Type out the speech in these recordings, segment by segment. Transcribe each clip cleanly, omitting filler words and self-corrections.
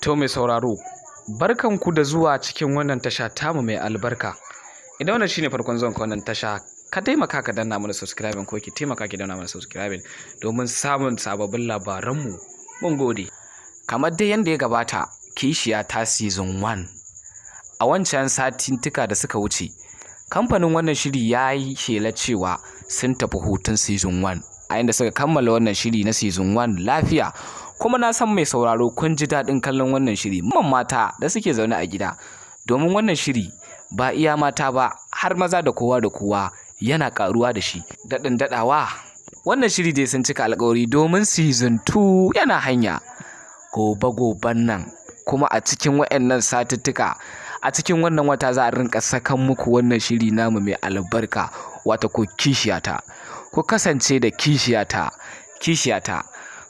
To mai sauraro, barkanku da zuwa cikin wannan tasha tamu mai albarka. Idan wannan shine farkon zuwan ka wannan tasha, ka taimaka ka danna mana subscribing ko ki taimaka ki danna mana subscribing domin samun sababbin labaranmu. Mun gode. Kamar dai yanda ya gabata, Kishiyata season 1. A wancan satintuka da suka wuce, kamfanin wannan shiri ya yi shela cewa sun tafi hutun season 1, a inda suka kammala wannan shiri na season 1 lafiya. Kuma na san mai sauraro kun ji daɗin kallon wannan shiri, man mata da suke zaune a gida, domin wannan shiri ba iya mata ba har maza da kowa yana ƙaruwa da shi. Daɗin daɗawa, wannan shiri dai sun cika alƙawari domin season 2 yana hanya gobe-goben nan. Kuma a cikin waɗannan satuttuka, a cikin wannan wata za a rinka sakan muku wannan shiri namu mai albarka, wato ko Kishiyata. Ku kasance da Kishiyata.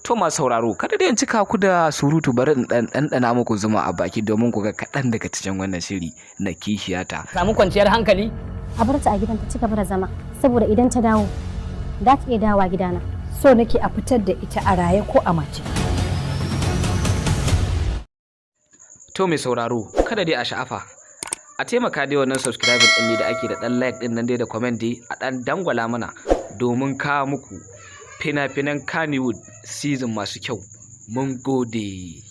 To masu sauraro, kada dai in cika ku da surutu, bari in ɗanɗana muku zuma a baki domin ku ga kaɗan daga cikin wannan shiri na Kishiyata. Samu kwanciyar hankali? A bar ta a gidan ta ci gaba da zama, saboda idan ta dawo, za ta iya dawowa gidana. So nake a fitar da ita a raye ko a mace. To mai sauraro, kada dai a sha'afa. A taimaka dai wannan subscribing ɗin ne da ake da ɗan like ɗin nan dai da comment dai a ɗan dangwala mana domin kawo muku fina-finan Kannywood season masu kyau. Mun gode.